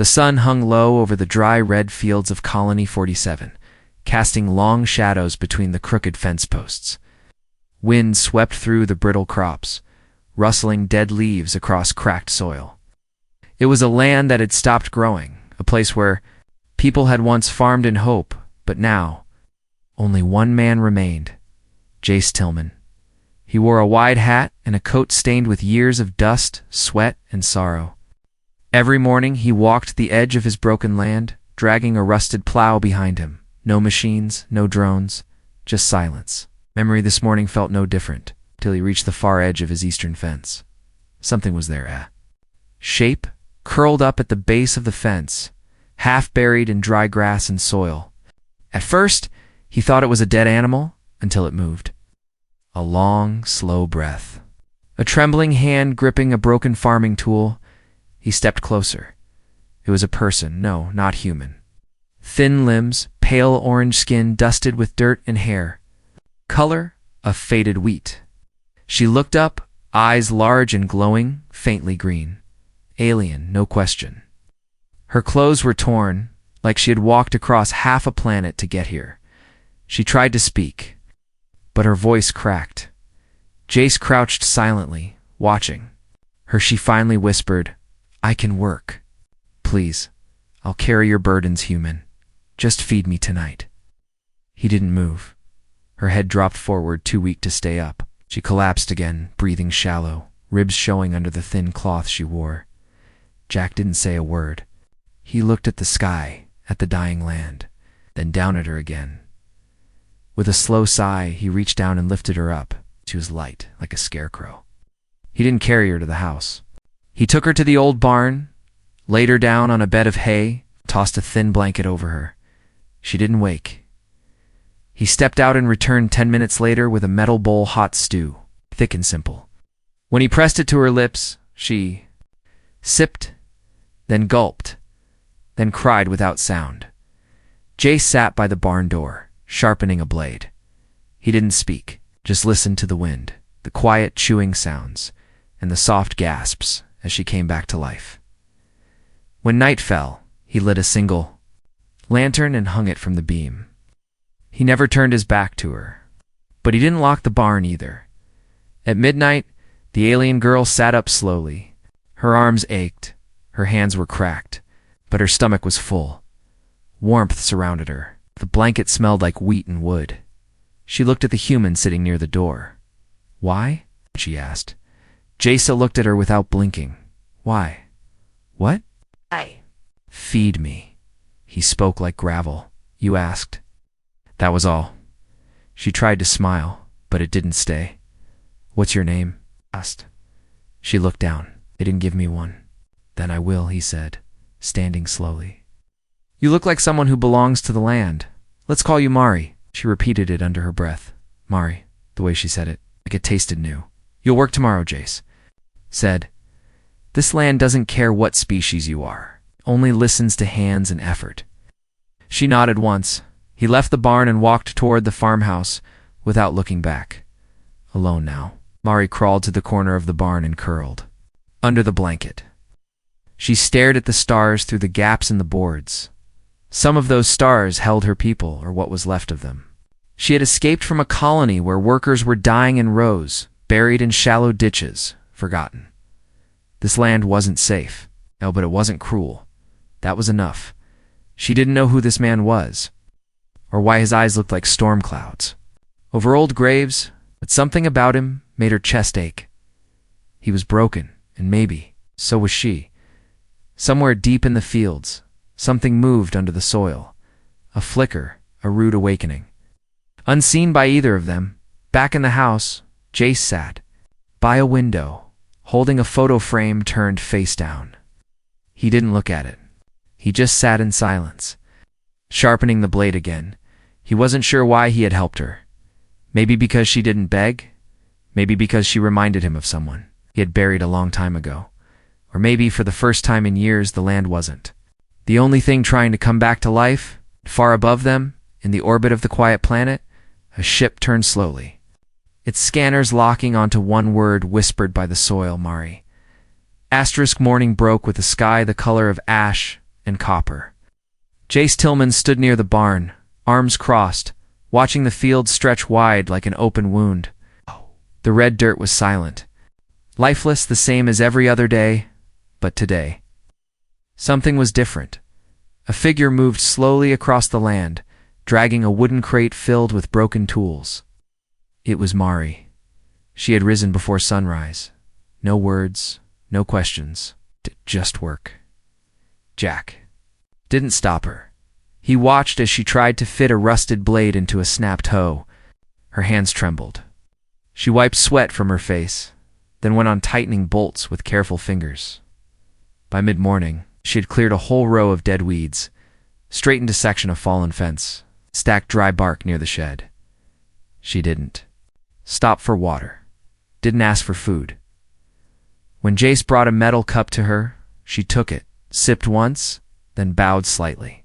The sun hung low over the dry red fields of Colony 47, casting long shadows between the crooked fence posts. Wind swept through the brittle crops, rustling dead leaves across cracked soil. It was a land that had stopped growing, a place where people had once farmed in hope, but now only one man remained, Jace Tillman. He wore a wide hat and a coat stained with years of dust, sweat, and sorrow. Every morning he walked the edge of his broken land, dragging a rusted plow behind him. No machines, no drones, just silence. Memory this morning felt no different, till he reached the far edge of his eastern fence. Something was there, shape, curled up at the base of the fence, half buried in dry grass and soil. At first, he thought it was a dead animal, until it moved. A long, slow breath. A trembling hand gripping a broken farming tool. He stepped closer. It was a person, no, not human. Thin limbs, pale orange skin dusted with dirt and hair. Color of faded wheat. She looked up, eyes large and glowing, faintly green. Alien, no question. Her clothes were torn, like she had walked across half a planet to get here. She tried to speak, but her voice cracked. Jace crouched silently, watching. She finally whispered, "I can work. Please, I'll carry your burdens, human. Just feed me tonight." He didn't move. Her head dropped forward, too weak to stay up. She collapsed again, breathing shallow, ribs showing under the thin cloth she wore. Jack didn't say a word. He looked at the sky, at the dying land, then down at her again. With a slow sigh, he reached down and lifted her up. She was light, like a scarecrow. He didn't carry her to the house. He took her to the old barn, laid her down on a bed of hay, tossed a thin blanket over her. She didn't wake. He stepped out and returned 10 minutes later with a metal bowl hot stew, thick and simple. When he pressed it to her lips, she sipped, then gulped, then cried without sound. Jace sat by the barn door, sharpening a blade. He didn't speak, just listened to the wind, the quiet chewing sounds, and the soft gasps as she came back to life. When night fell, he lit a single lantern and hung it from the beam. He never turned his back to her, but he didn't lock the barn either. At midnight, the alien girl sat up slowly. Her arms ached, her hands were cracked, but her stomach was full. Warmth surrounded her. The blanket smelled like wheat and wood. She looked at the human sitting near the door. "Why?" she asked. Jace looked at her without blinking. "Why? What?" "I." "Feed me." He spoke like gravel. "You asked." That was all. She tried to smile, but it didn't stay. "What's your name?" asked. She looked down. "They didn't give me one." "Then I will," he said, standing slowly. "You look like someone who belongs to the land. Let's call you Mari." She repeated it under her breath. Mari, the way she said it, like it tasted new. "You'll work tomorrow," Jace said. "This land doesn't care what species you are, only listens to hands and effort." She nodded once. He left the barn and walked toward the farmhouse without looking back. Alone now, Mari crawled to the corner of the barn and curled under the blanket. She stared at the stars through the gaps in the boards. Some of those stars held her people, or what was left of them. She had escaped from a colony where workers were dying in rows, buried in shallow ditches, forgotten. This land wasn't safe. No, but it wasn't cruel. That was enough. She didn't know who this man was, or why his eyes looked like storm clouds over old graves, but something about him made her chest ache. He was broken, and maybe so was she. Somewhere deep in the fields, something moved under the soil. A flicker, a rude awakening. Unseen by either of them, back in the house, Jace sat by a window, holding a photo frame turned face down. He didn't look at it. He just sat in silence, sharpening the blade again. He wasn't sure why he had helped her. Maybe because she didn't beg. Maybe because she reminded him of someone he had buried a long time ago. Or maybe for the first time in years the land wasn't the only thing trying to come back to life. Far above them, in the orbit of the quiet planet, a ship turned slowly, its scanners locking onto one word whispered by the soil, Mari. Asterisk morning broke with a sky the color of ash and copper. Jace Tillman stood near the barn, arms crossed, watching the field stretch wide like an open wound. The red dirt was silent, lifeless, the same as every other day, but today something was different. A figure moved slowly across the land, dragging a wooden crate filled with broken tools. It was Mari. She had risen before sunrise. No words, no questions, just work. Jack didn't stop her. He watched as she tried to fit a rusted blade into a snapped hoe. Her hands trembled. She wiped sweat from her face, then went on tightening bolts with careful fingers. By mid-morning, she had cleared a whole row of dead weeds, straightened a section of fallen fence, stacked dry bark near the shed. She didn't stop for water, didn't ask for food. When Jace brought a metal cup to her, she took it, sipped once, then bowed slightly.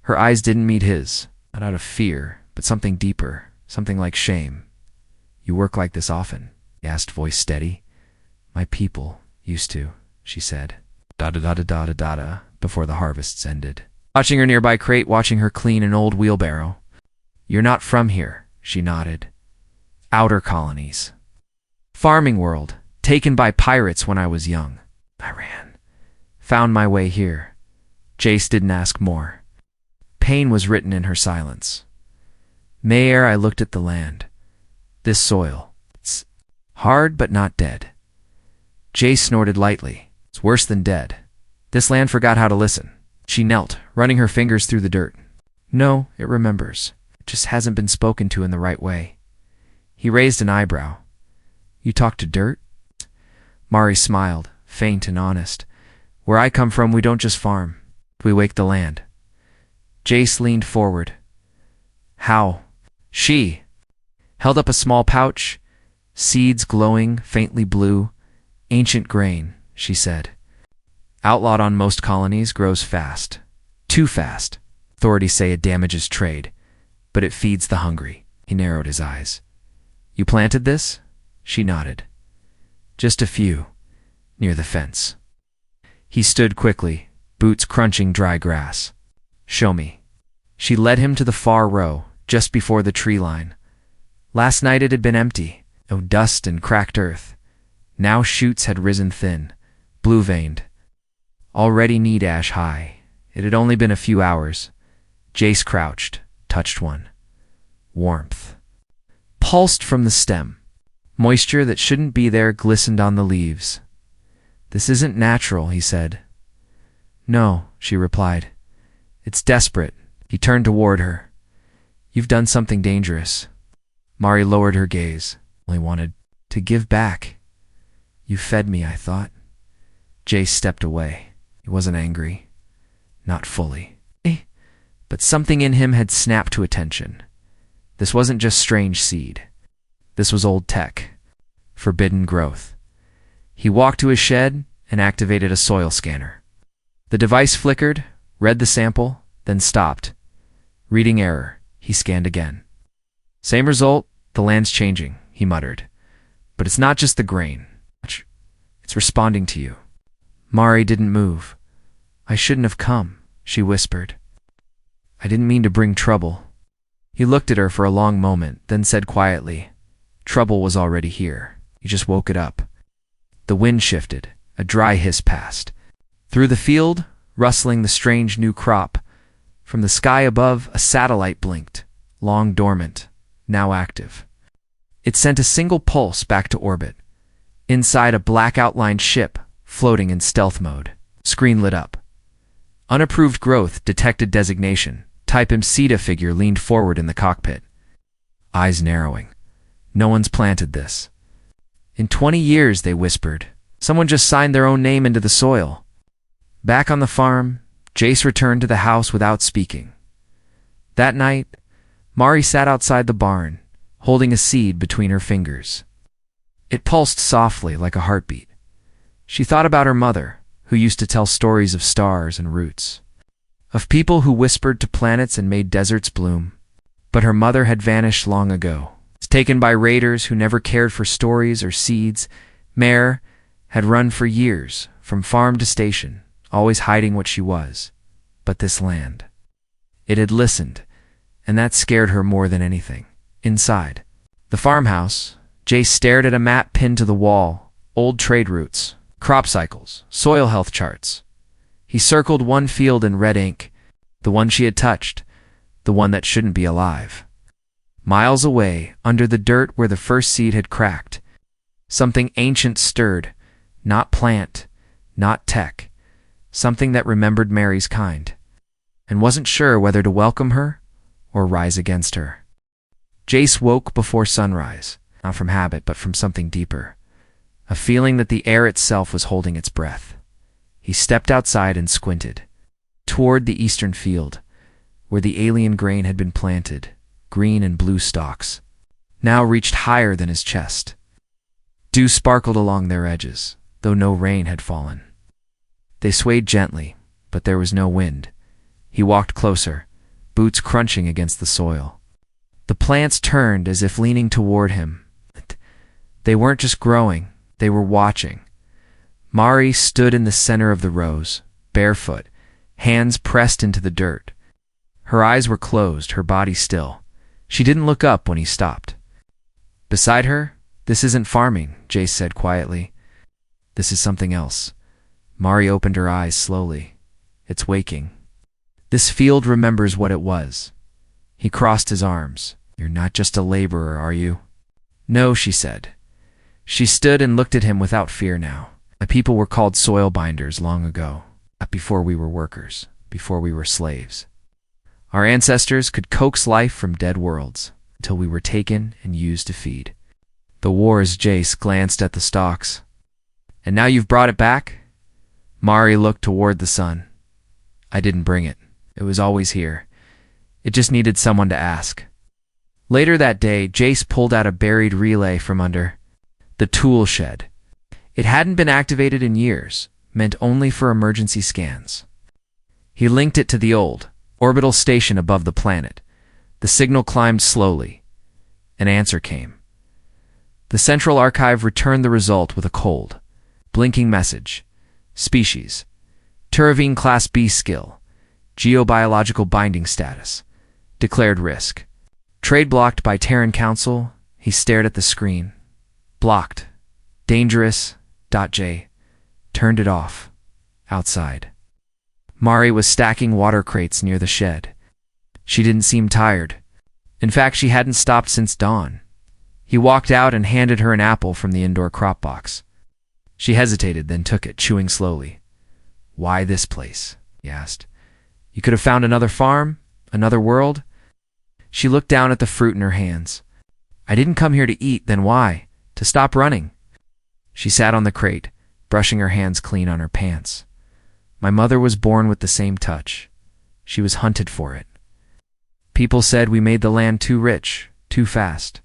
Her eyes didn't meet his, not out of fear, but something deeper, something like shame. "You work like this often?" he asked, voice steady. "My people used to," she said. Da-da-da-da-da-da-da, before the harvests ended. Watching her nearby crate, watching her clean an old wheelbarrow. "You're not from here," she nodded. "Outer colonies. Farming world, taken by pirates when I was young. I ran. Found my way here." Jace didn't ask more. Pain was written in her silence. "Mayor," I looked at the land. "This soil. It's hard but not dead." Jace snorted lightly. "It's worse than dead. This land forgot how to listen." She knelt, running her fingers through the dirt. "No, it remembers. It just hasn't been spoken to in the right way." He raised an eyebrow. "You talk to dirt?" Mari smiled, faint and honest. "Where I come from, we don't just farm. We wake the land." Jace leaned forward. "How?" She held up a small pouch, seeds glowing, faintly blue. "Ancient grain," she said. "Outlawed on most colonies, grows fast. Too fast. Authorities say it damages trade, but it feeds the hungry." He narrowed his eyes. "You planted this?" She nodded. "Just a few, near the fence." He stood quickly, boots crunching dry grass. "Show me." She led him to the far row, just before the tree line. Last night it had been empty, no dust and cracked earth. Now shoots had risen thin, blue-veined, already need-ash high. It had only been a few hours. Jace crouched, touched one. Warmth pulsed from the stem. Moisture that shouldn't be there glistened on the leaves. "This isn't natural," he said. "No," she replied. "It's desperate." He turned toward her. "You've done something dangerous." Mari lowered her gaze. "Only wanted to give back." "You fed me, I thought." Jace stepped away. He wasn't angry. Not fully. But something in him had snapped to attention. This wasn't just strange seed. This was old tech. Forbidden growth. He walked to his shed and activated a soil scanner. The device flickered, read the sample, then stopped. Reading error. He scanned again. "Same result, the land's changing," he muttered. "But it's not just the grain. It's responding to you." Mari didn't move. "I shouldn't have come," she whispered. "I didn't mean to bring trouble." He looked at her for a long moment, then said quietly, "Trouble was already here. You just woke it up." The wind shifted. A dry hiss passed. Through the field, rustling the strange new crop. From the sky above, a satellite blinked, long dormant, now active. It sent a single pulse back to orbit. Inside, a black outlined ship, floating in stealth mode. Screen lit up. Unapproved growth, detected designation. Type MCETA figure leaned forward in the cockpit. Eyes narrowing. "No one's planted this." "In 20 years, they whispered. "Someone just signed their own name into the soil." Back on the farm, Jace returned to the house without speaking. That night, Mari sat outside the barn, holding a seed between her fingers. It pulsed softly like a heartbeat. She thought about her mother, who used to tell stories of stars and roots, of people who whispered to planets and made deserts bloom. But her mother had vanished long ago. Taken by raiders who never cared for stories or seeds, Mare had run for years, from farm to station, always hiding what she was. but this land. It had listened, and that scared her more than anything. Inside the farmhouse, Jace stared at a map pinned to the wall, old trade routes, crop cycles, soil health charts. He circled one field in red ink, the one she had touched, the one that shouldn't be alive. Miles away, under the dirt where the first seed had cracked, something ancient stirred, not plant, not tech, something that remembered Mary's kind, and wasn't sure whether to welcome her or rise against her. Jace woke before sunrise, not from habit but from something deeper, a feeling that the air itself was holding its breath. He stepped outside and squinted, toward the eastern field, where the alien grain had been planted, green and blue stalks, now reached higher than his chest. Dew sparkled along their edges, though no rain had fallen. They swayed gently, but there was no wind. He walked closer, boots crunching against the soil. The plants turned as if leaning toward him. They weren't just growing, they were watching. Mari stood in the center of the rows, barefoot, hands pressed into the dirt. Her eyes were closed, her body still. She didn't look up when he stopped. Beside her, "This isn't farming," Jace said quietly. "This is something else." Mari opened her eyes slowly. "It's waking. This field remembers what it was." He crossed his arms. "You're not just a laborer, are you?" "No," she said. She stood and looked at him without fear now. "My people were called soil binders long ago, not before we were workers, before we were slaves. Our ancestors could coax life from dead worlds until we were taken and used to feed." The wars, Jace glanced at the stalks. "And now you've brought it back?" Mari looked toward the sun. "I didn't bring it. It was always here. It just needed someone to ask." Later that day, Jace pulled out a buried relay from under the tool shed. It hadn't been activated in years, meant only for emergency scans. He linked it to the old orbital station above the planet. The signal climbed slowly. An answer came. The central archive returned the result with a cold, blinking message. Species: Turavine Class B skill. Geobiological binding status. Declared risk. Trade blocked by Terran Council. He stared at the screen. Blocked. Dangerous. J. Turned it off. Outside. Mari was stacking water crates near the shed. She didn't seem tired. In fact, she hadn't stopped since dawn. He walked out and handed her an apple from the indoor crop box. She hesitated, then took it, chewing slowly. "Why this place?" he asked. "You could have found another farm, another world." She looked down at the fruit in her hands. "I didn't come here to eat, then why? To stop running." She sat on the crate, brushing her hands clean on her pants. "My mother was born with the same touch. She was hunted for it. People said we made the land too rich, too fast,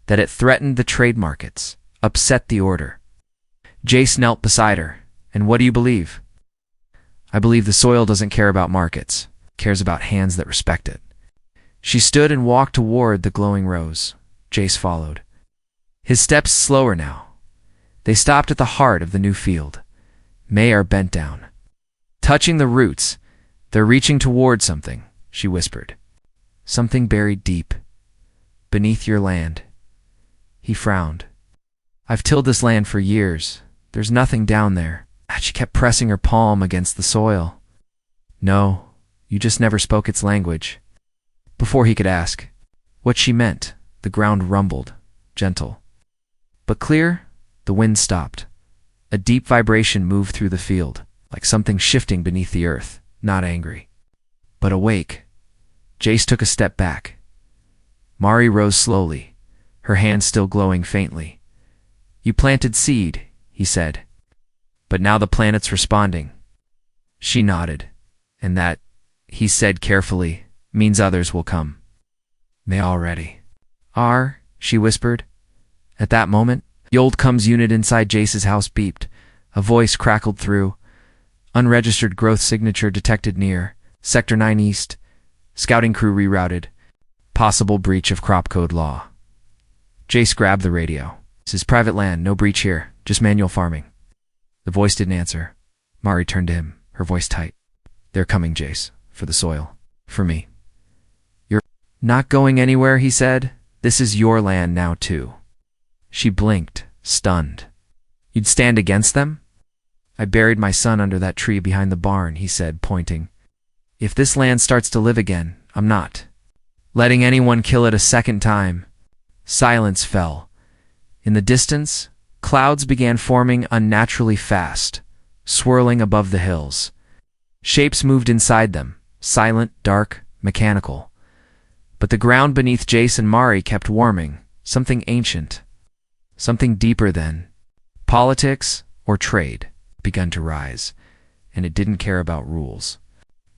that it threatened the trade markets, upset the order." Jace knelt beside her. "And what do you believe?" "I believe the soil doesn't care about markets, it cares about hands that respect it." She stood and walked toward the glowing rows. Jace followed. His steps slower now. They stopped at the heart of the new field. Mayar bent down. "Touching the roots, they're reaching toward something," she whispered. "Something buried deep, beneath your land." He frowned. "I've tilled this land for years. There's nothing down there." She kept pressing her palm against the soil. "No, you just never spoke its language." Before he could ask what she meant, the ground rumbled, gentle. But clear, the wind stopped. A deep vibration moved through the field, like something shifting beneath the earth, not angry, but awake. Jace took a step back. Mari rose slowly, her hand still glowing faintly. "You planted seed," he said. "But now the planet's responding." She nodded. "And that," he said carefully, "means others will come." "They already are," she whispered. At that moment, the old comms unit inside Jace's house beeped. A voice crackled through. "Unregistered growth signature detected near. Sector 9 East. Scouting crew rerouted. Possible breach of crop code law." Jace grabbed the radio. "This is private land, no breach here, just manual farming." The voice didn't answer. Mari turned to him, her voice tight. "They're coming, Jace." For the soil. For me. You're not going anywhere, he said. This is your land now, too. She blinked, stunned. You'd stand against them? I buried my son under that tree behind the barn, he said, pointing. If this land starts to live again, I'm not letting anyone kill it a second time. Silence fell. In the distance, clouds began forming unnaturally fast, swirling above the hills. Shapes moved inside them, silent, dark, mechanical. But the ground beneath Jace and Mari kept warming, something ancient, something deeper than politics or trade begun to rise, and it didn't care about rules.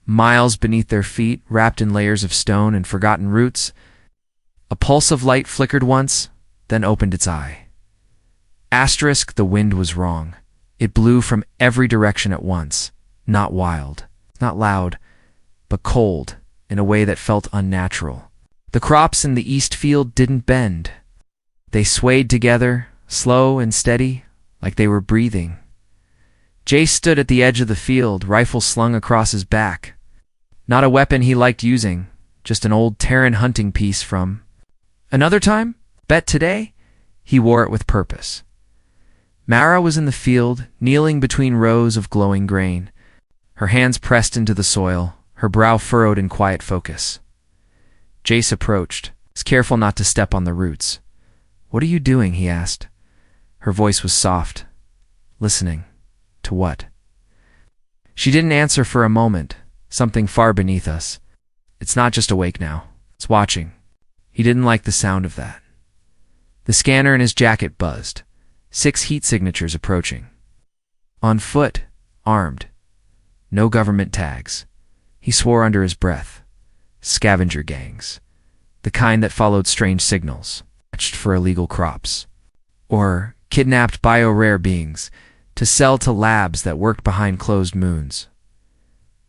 Miles beneath their feet, wrapped in layers of stone and forgotten roots, a pulse of light flickered once, then opened its eye. Asterisk, the wind was wrong. It blew from every direction at once, not wild, not loud, but cold, in a way that felt unnatural. The crops in the east field didn't bend. They swayed together, slow and steady, like they were breathing. Jace stood at the edge of the field, rifle slung across his back. Not a weapon he liked using, just an old Terran hunting piece from another time? Bet today? He wore it with purpose. Mara was in the field, kneeling between rows of glowing grain, her hands pressed into the soil, her brow furrowed in quiet focus. Jace approached, careful not to step on the roots. What are you doing? He asked. Her voice was soft. Listening. To what? She didn't answer for a moment, something far beneath us. It's not just awake now. It's watching. He didn't like the sound of that. The scanner in his jacket buzzed. 6 heat signatures approaching. On foot, armed. No government tags. He swore under his breath. Scavenger gangs. The kind that followed strange signals, watched for illegal crops. Or kidnapped bio-rare beings to sell to labs that worked behind closed moons.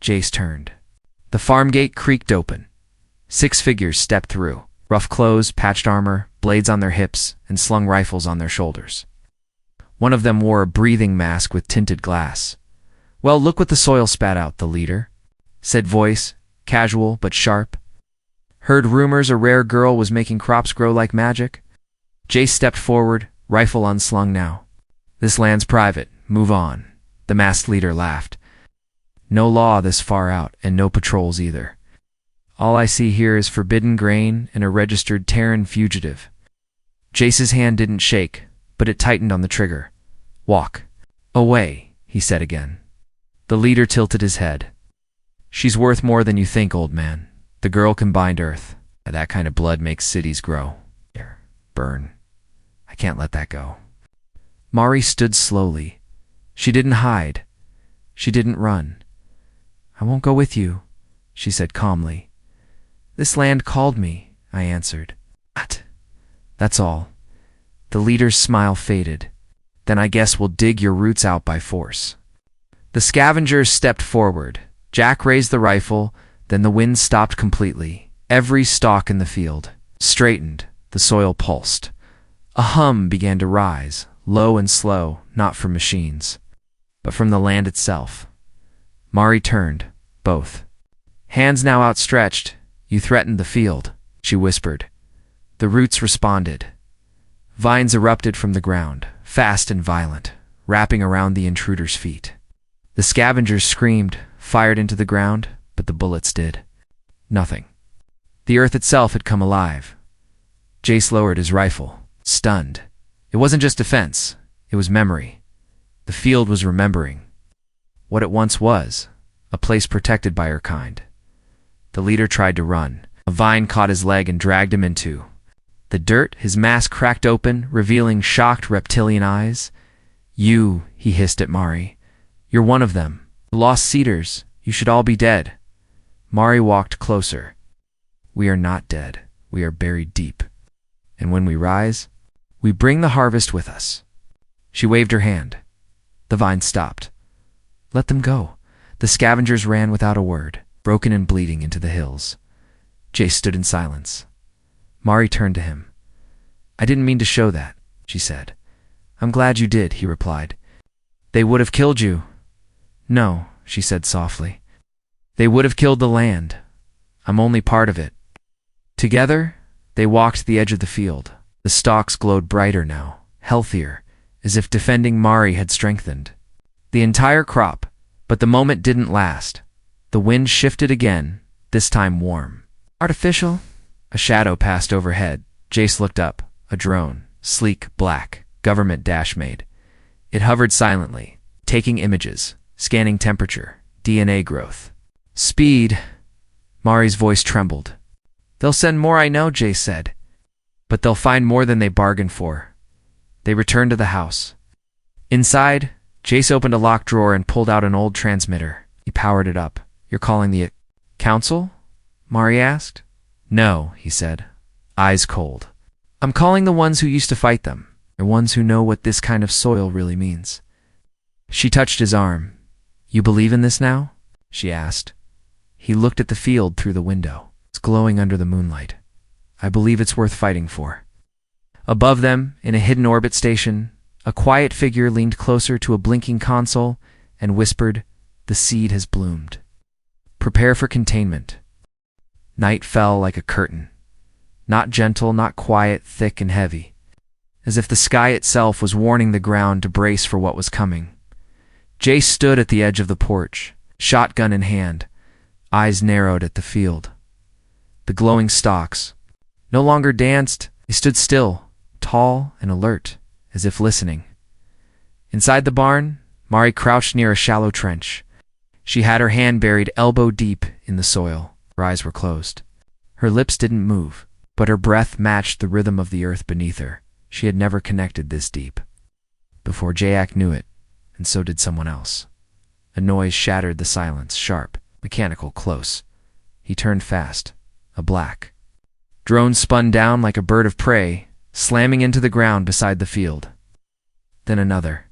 Jace turned. The farm gate creaked open. 6 figures stepped through. Rough clothes, patched armor, blades on their hips, and slung rifles on their shoulders. One of them wore a breathing mask with tinted glass. Well, look what the soil spat out, the leader said, voice, casual but sharp. Heard rumors a rare girl was making crops grow like magic? Jace stepped forward, rifle unslung now. This land's private. Move on. The masked leader laughed. No law this far out, and no patrols either. All I see here is forbidden grain and a registered Terran fugitive. Jace's hand didn't shake, but it tightened on the trigger. Walk. Away, he said again. The leader tilted his head. She's worth more than you think, old man. The girl can bind earth. That kind of blood makes cities grow. Burn. I can't let that go. Mari stood slowly. She didn't hide. She didn't run. I won't go with you, she said calmly. This land called me, I answered. What? That's all. The leader's smile faded. Then I guess we'll dig your roots out by force. The scavengers stepped forward. Jack raised the rifle, then the wind stopped completely. Every stalk in the field straightened. The soil pulsed. A hum began to rise, low and slow, not from machines, but from the land itself. Mari turned, both hands now outstretched. You threatened the field, she whispered. The roots responded. Vines erupted from the ground, fast and violent, wrapping around the intruder's feet. The scavengers screamed, fired into the ground, but the bullets did nothing. The earth itself had come alive. Jace lowered his rifle, stunned. It wasn't just defense, it was memory. The field was remembering what it once was, a place protected by her kind. The leader tried to run. A vine caught his leg and dragged him into the dirt. His mask cracked open, revealing shocked reptilian eyes. You, he hissed at Mari. You're one of them. The lost cedars. You should all be dead. Mari walked closer. We are not dead. We are buried deep. And when we rise, we bring the harvest with us. She waved her hand. The vine stopped. Let them go. The scavengers ran without a word, broken and bleeding into the hills. Jace stood in silence. Mari turned to him. I didn't mean to show that, she said. I'm glad you did, he replied. They would have killed you. No, she said softly. They would have killed the land. I'm only part of it. Together, they walked the edge of the field. The stalks glowed brighter now, healthier, as if defending Mari had strengthened the entire crop. But the moment didn't last. The wind shifted again, this time warm. Artificial? A shadow passed overhead. Jace looked up. A drone, sleek, black, government-made. It hovered silently, taking images, scanning temperature, DNA growth. Speed. Mari's voice trembled. They'll send more, I know, Jace said. But they'll find more than they bargained for. They returned to the house. Inside, Jace opened a locked drawer and pulled out an old transmitter. He powered it up. You're calling the council? Mari asked. No, he said, eyes cold. I'm calling the ones who used to fight them, the ones who know what this kind of soil really means. She touched his arm. You believe in this now? She asked. He looked at the field through the window. It's glowing under the moonlight. I believe it's worth fighting for. Above them, in a hidden orbit station, a quiet figure leaned closer to a blinking console and whispered, The seed has bloomed. Prepare for containment. Night fell like a curtain. Not gentle, not quiet, thick and heavy. As if the sky itself was warning the ground to brace for what was coming. Jace stood at the edge of the porch, shotgun in hand, eyes narrowed at the field. The glowing stalks no longer danced, they stood still, tall and alert, as if listening. Inside the barn, Mari crouched near a shallow trench. She had her hand buried elbow deep in the soil. Her eyes were closed. Her lips didn't move, but her breath matched the rhythm of the earth beneath her. She had never connected this deep. Before Jayak knew it, and so did someone else. A noise shattered the silence, sharp, mechanical, close. He turned fast, a black drone spun down like a bird of prey, slamming into the ground beside the field. Then another,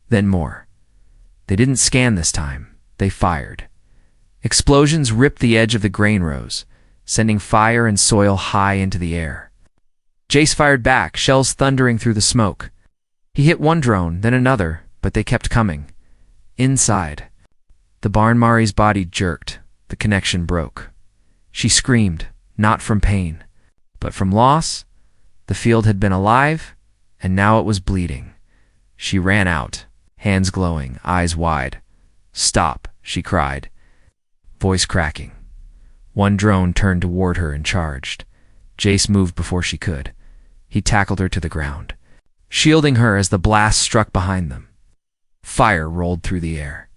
then more. They didn't scan this time, they fired. Explosions ripped the edge of the grain rows, sending fire and soil high into the air. Jace fired back, shells thundering through the smoke. He hit one drone, then another, but they kept coming. Inside, the barn, Mari's body jerked. The connection broke. She screamed, not from pain, but from loss. The field had been alive, and now it was bleeding. She ran out, hands glowing, eyes wide. Stop, she cried, voice cracking. One drone turned toward her and charged. Jace moved before she could. He tackled her to the ground, shielding her as the blast struck behind them. Fire rolled through the air.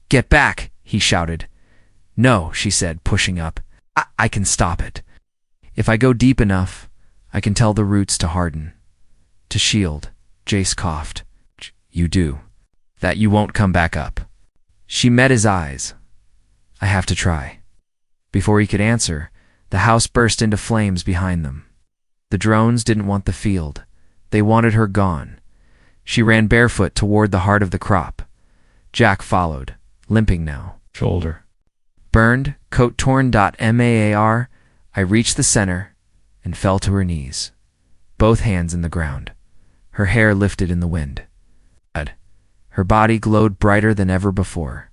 Get back, he shouted. No, she said, pushing up. I can stop it. If I go deep enough, I can tell the roots to harden. To shield, Jace coughed. You do. That you won't come back up. She met his eyes. I have to try. Before he could answer, the house burst into flames behind them. The drones didn't want the field. They wanted her gone. She ran barefoot toward the heart of the crop. Jack followed, limping now. Shoulder burned, coat torn. MAAR. I reached the center and fell to her knees, both hands in the ground. Her hair lifted in the wind. Her body glowed brighter than ever before.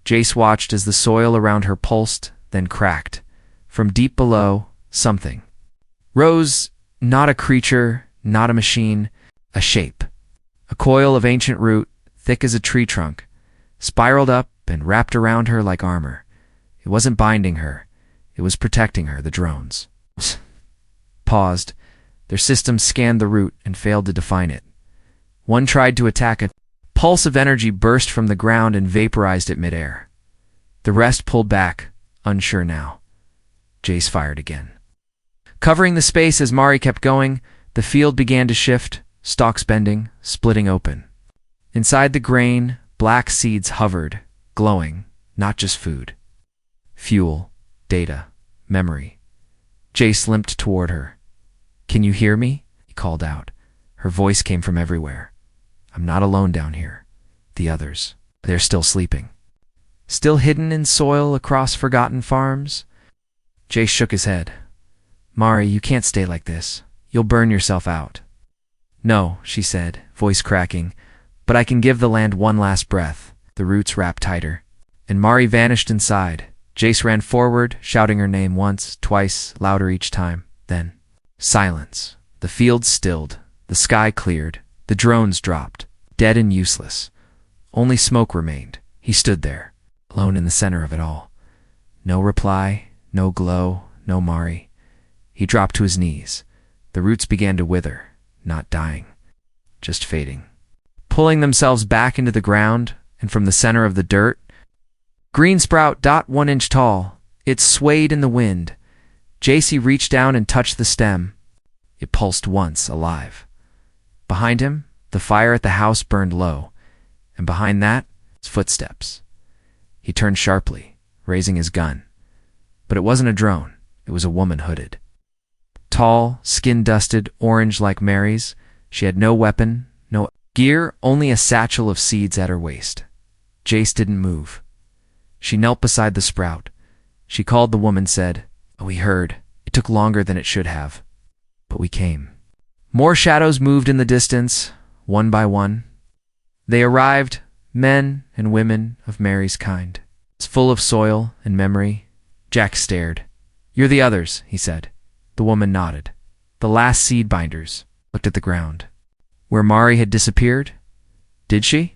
Jace watched as the soil around her pulsed, then cracked. From deep below, something rose, not a creature, not a machine, a shape. A coil of ancient root, thick as a tree trunk, spiraled up and wrapped around her like armor. It wasn't binding her. It was protecting her, the drones. Paused. Their systems scanned the root and failed to define it. One tried to attack it. A pulse of energy burst from the ground and vaporized it midair. The rest pulled back, unsure now. Jace fired again. Covering the space as Mari kept going, the field began to shift, stalks bending, splitting open. Inside the grain, black seeds hovered, glowing, not just food. Fuel, data, memory. Jace limped toward her. Can you hear me? He called out. Her voice came from everywhere. I'm not alone down here. The others, they're still sleeping. Still hidden in soil across forgotten farms? Jace shook his head. Mari, you can't stay like this. You'll burn yourself out. No, she said, voice cracking, but I can give the land one last breath. The roots wrapped tighter, and Mari vanished inside, Jace ran forward, shouting her name once, twice, louder each time. Then, silence. The field stilled. The sky cleared. The drones dropped. Dead and useless. Only smoke remained. He stood there, alone in the center of it all. No reply, no glow, no Mari. He dropped to his knees. The roots began to wither, not dying, just fading, pulling themselves back into the ground, and from the center of the dirt, green sprout 1 inch tall. It swayed in the wind. Jace reached down and touched the stem. It pulsed once, alive. Behind him, the fire at the house burned low, and behind that, his footsteps. He turned sharply, raising his gun. But it wasn't a drone. It was a woman hooded. Tall, skin-dusted, orange like Mary's. She had no weapon, no gear, only a satchel of seeds at her waist. Jace didn't move. She knelt beside the sprout. She called the woman, said, "Oh, we heard. It took longer than it should have. But we came." More shadows moved in the distance, one by one. They arrived, men and women of Mary's kind. It's full of soil and memory. Jack stared. "You're the others," he said. The woman nodded. The last seed binders. Looked at the ground. Where Mari had disappeared? Did she?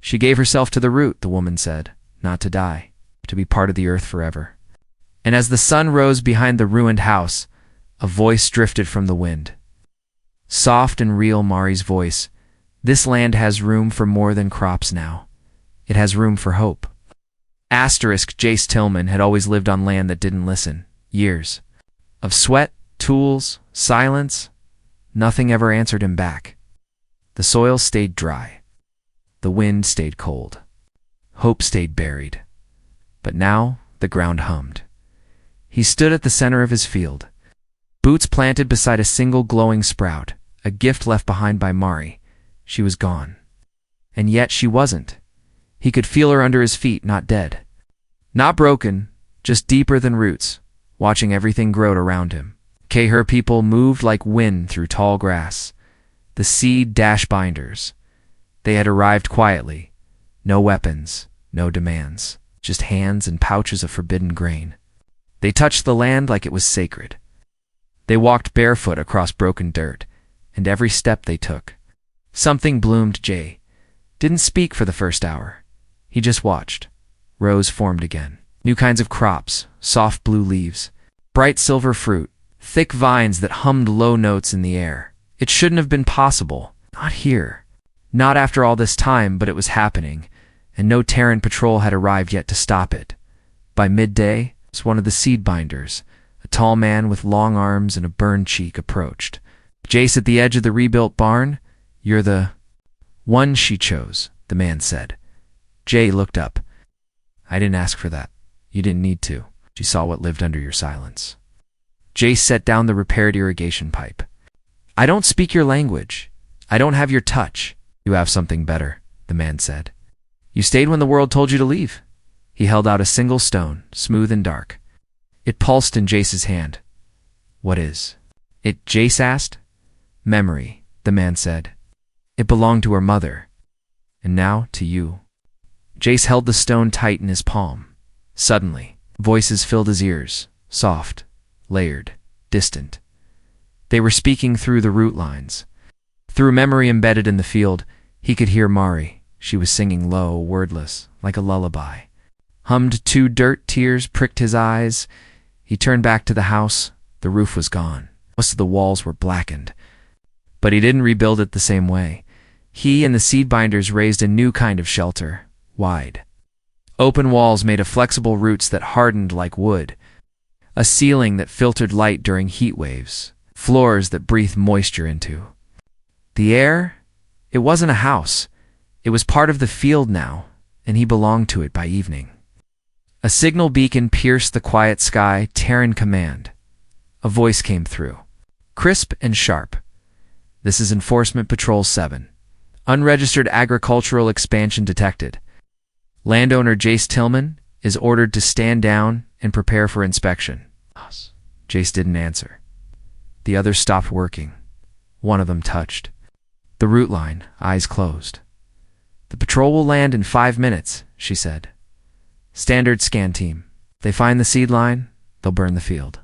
She gave herself to the root, the woman said, not to die, to be part of the earth forever. And as the sun rose behind the ruined house, a voice drifted from the wind. Soft and real Mari's voice. This land has room for more than crops now. It has room for hope. Asterisk Jace Tillman had always lived on land that didn't listen. Years. Of sweat, tools, silence. Nothing ever answered him back. The soil stayed dry. The wind stayed cold. Hope stayed buried. But now the ground hummed. He stood at the center of his field. Boots planted beside a single glowing sprout, a gift left behind by Mari. She was gone. And yet she wasn't. He could feel her under his feet, not dead. Not broken, just deeper than roots, watching everything grow around him. Her people moved like wind through tall grass. The seed dash binders. They had arrived quietly. No weapons, no demands, just hands and pouches of forbidden grain. They touched the land like it was sacred. They walked barefoot across broken dirt, and every step they took, something bloomed. Jay didn't speak for the first hour. He just watched. Rows formed again. New kinds of crops, soft blue leaves, bright silver fruit, thick vines that hummed low notes in the air. It shouldn't have been possible. Not here. Not after all this time, but it was happening, and no Terran patrol had arrived yet to stop it. By midday, it was one of the seed binders. A tall man with long arms and a burned cheek approached. "Jace at the edge of the rebuilt barn? You're the one she chose," the man said. Jay looked up. "I didn't ask for that. You didn't need to." She saw what lived under your silence. Jace set down the repaired irrigation pipe. "I don't speak your language. I don't have your touch." "You have something better," the man said. "You stayed when the world told you to leave." He held out a single stone, smooth and dark. It pulsed in Jace's hand. "What is it?" Jace asked. "Memory," the man said. "It belonged to her mother. And now to you." Jace held the stone tight in his palm. Suddenly, voices filled his ears, soft, layered, distant. They were speaking through the root lines. Through memory embedded in the field, he could hear Mari. She was singing low, wordless, like a lullaby. Hummed two dirt tears pricked his eyes. He turned back to the house. The roof was gone. Most of the walls were blackened. But he didn't rebuild it the same way. He and the seed binders raised a new kind of shelter, wide. Open walls made of flexible roots that hardened like wood. A ceiling that filtered light during heat waves. Floors that breathed moisture into. The air? It wasn't a house. It was part of the field now, and he belonged to it by evening. A signal beacon pierced the quiet sky, Terran command. A voice came through, crisp and sharp. "This is Enforcement Patrol 7. Unregistered agricultural expansion detected. Landowner Jace Tillman is ordered to stand down and prepare for inspection." Jace didn't answer. The others stopped working. One of them touched the root line, eyes closed. "The patrol will land in 5 minutes," she said. "Standard scan team. They find the seed line, they'll burn the field.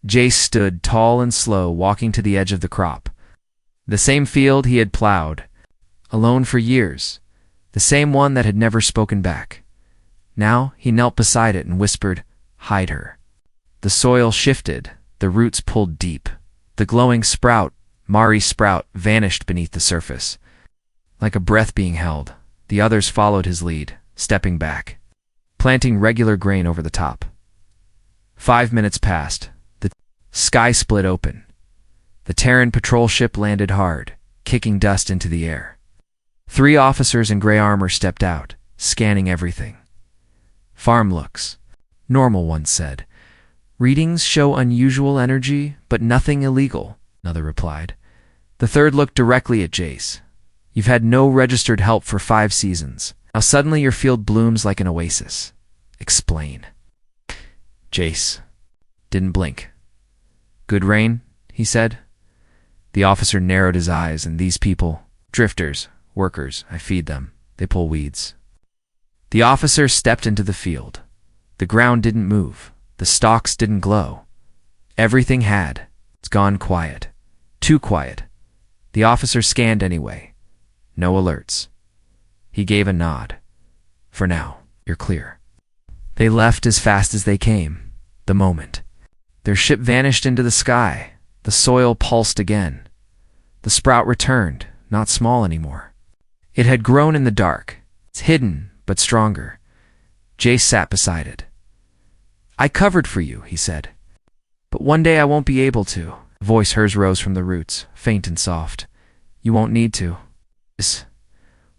Jace stood tall and slow, walking to the edge of the crop. The same field he had plowed, alone for years, the same one that had never spoken back. Now he knelt beside it and whispered, "Hide her." The soil shifted, the roots pulled deep. The glowing sprout, Mari's sprout, vanished beneath the surface. Like a breath being held, the others followed his lead, stepping back, planting regular grain over the top. 5 minutes passed. The sky split open. The Terran patrol ship landed hard, kicking dust into the air. 3 officers in gray armor stepped out, scanning everything. "Farm looks normal," one said. "Readings show unusual energy, but nothing illegal," another replied. The third looked directly at Jace. "You've had no registered help for 5 seasons. Now suddenly your field blooms like an oasis. Explain." Jace didn't blink. "Good rain," he said. The officer narrowed his eyes. "And these people, drifters, workers, I feed them. They pull weeds." The officer stepped into the field. The ground didn't move. The stalks didn't glow. Everything had. It's gone quiet. Too quiet. The officer scanned anyway. No alerts. He gave a nod. "For now, you're clear." They left as fast as they came. The moment their ship vanished into the sky, the soil pulsed again. The sprout returned, not small anymore. It had grown in the dark. It's hidden, but stronger. Jace sat beside it. "I covered for you," he said. "But one day I won't be able to." A voice hers rose from the roots, faint and soft. "You won't need to.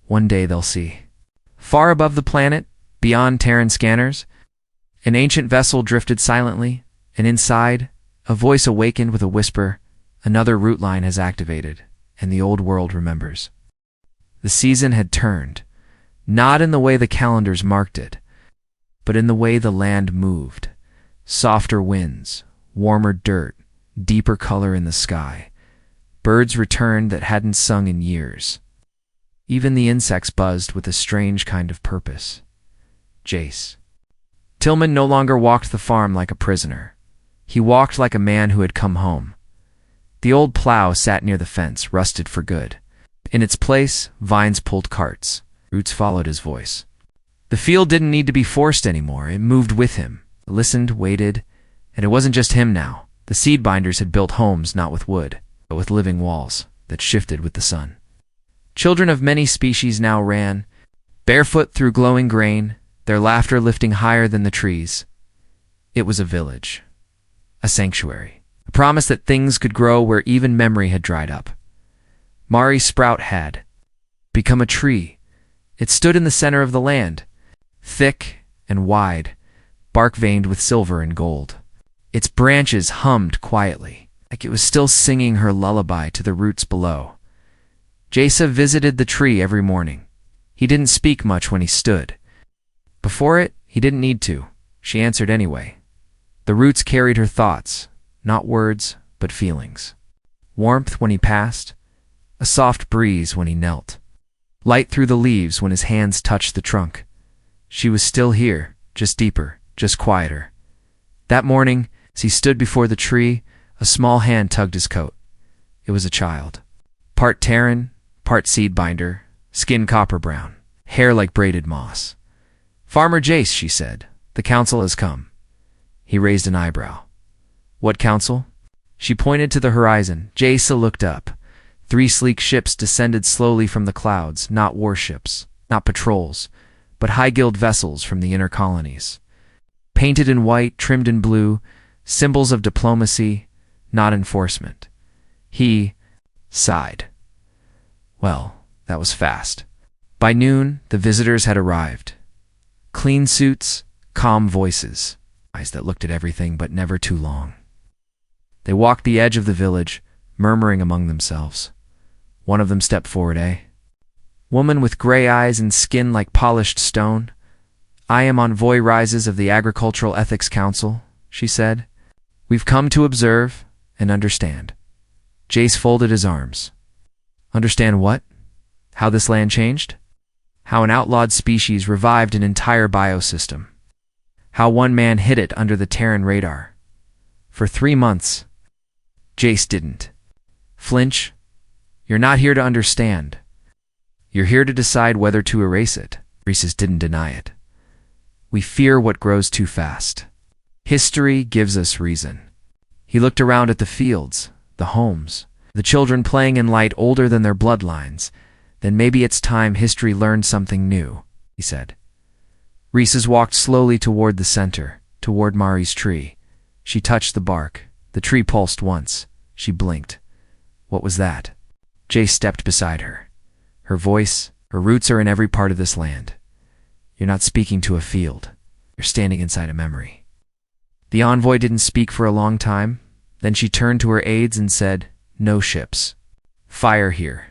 One day they'll see." Far above the planet, beyond Terran scanners, an ancient vessel drifted silently, and inside, a voice awakened with a whisper, "Another route line has activated, and the old world remembers." The season had turned, not in the way the calendars marked it, but in the way the land moved. Softer winds, warmer dirt, deeper color in the sky. Birds returned that hadn't sung in years. Even the insects buzzed with a strange kind of purpose. Jace. Tillman no longer walked the farm like a prisoner. He walked like a man who had come home. The old plow sat near the fence, rusted for good. In its place, vines pulled carts. Roots followed his voice. The field didn't need to be forced anymore. It moved with him. It listened, waited, and it wasn't just him now. The seed binders had built homes not with wood, but with living walls that shifted with the sun. Children of many species now ran, barefoot through glowing grain, their laughter lifting higher than the trees. It was a village, a sanctuary, a promise that things could grow where even memory had dried up. Mari's sprout had become a tree. It stood in the center of the land, thick and wide, bark veined with silver and gold. Its branches hummed quietly, like it was still singing her lullaby to the roots below. Jace visited the tree every morning. He didn't speak much when he stood. Before it, he didn't need to. She answered anyway. The roots carried her thoughts, not words, but feelings. Warmth when he passed, a soft breeze when he knelt, light through the leaves when his hands touched the trunk. She was still here, just deeper, just quieter. That morning, as he stood before the tree, a small hand tugged his coat. It was a child. Part Terran, part seed binder, skin copper brown, hair like braided moss. "Farmer Jace," she said, "the council has come." He raised an eyebrow. "What council?" She pointed to the horizon. Jace looked up. 3 sleek ships descended slowly from the clouds, not warships, not patrols, but high-guild vessels from the inner colonies. Painted in white, trimmed in blue, symbols of diplomacy, not enforcement. He sighed. Well, that was fast. By noon, the visitors had arrived. Clean suits, calm voices, eyes that looked at everything but never too long. They walked the edge of the village, murmuring among themselves. One of them stepped forward, "Woman with gray eyes and skin like polished stone. I am envoy rises of the Agricultural Ethics Council," she said. "We've come to observe and understand." Jace folded his arms. Understand what? How this land changed? How an outlawed species revived an entire biosystem. how one man hid it under the Terran radar. For 3 months. Jace didn't flinch. You're not here to understand. You're here to decide whether to erase it. Rhesus didn't deny it. We fear what grows too fast. History gives us reason. He looked around at the fields, the homes, the children playing in light older than their bloodlines. Then maybe it's time history learned something new, he said. Rhesus walked slowly toward the center, toward Mari's tree. She touched the bark. The tree pulsed once. She blinked. What was that? Jace stepped beside her. Her voice, her roots are in every part of this land. You're not speaking to a field. You're standing inside a memory. The envoy didn't speak for a long time. Then she turned to her aides and said, no ships. Fire here.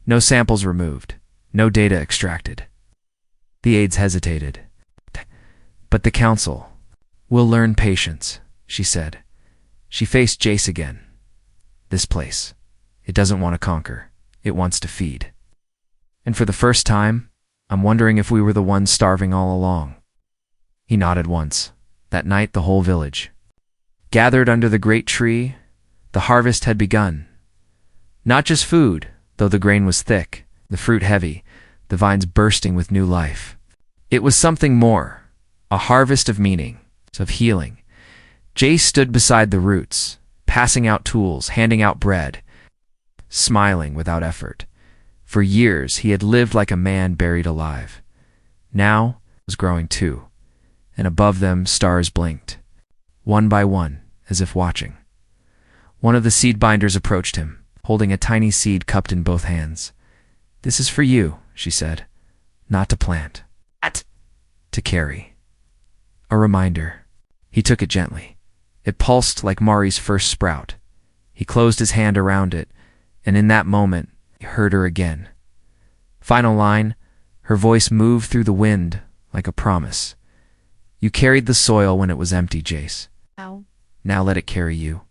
No samples removed. No data extracted. The aides hesitated. But the council will learn patience, she said. She faced Jace again. This place. It doesn't want to conquer. It wants to feed. And for the first time, I'm wondering if we were the ones starving all along. He nodded once. That night, the whole village gathered under the great tree. The harvest had begun. Not just food, though the grain was thick, the fruit heavy, the vines bursting with new life. It was something more, a harvest of meaning, of healing. Jace stood beside the roots, passing out tools, handing out bread, smiling without effort. For years, he had lived like a man buried alive. Now, it was growing too, and above them, stars blinked, one by one, as if watching. One of the seed binders approached him, holding a tiny seed cupped in both hands. This is for you, she said. Not to plant. To carry. A reminder. He took it gently. It pulsed like Mari's first sprout. He closed his hand around it, and in that moment, he heard her again. Final line, her voice moved through the wind like a promise. You carried the soil when it was empty, Jace. Ow. Now let it carry you.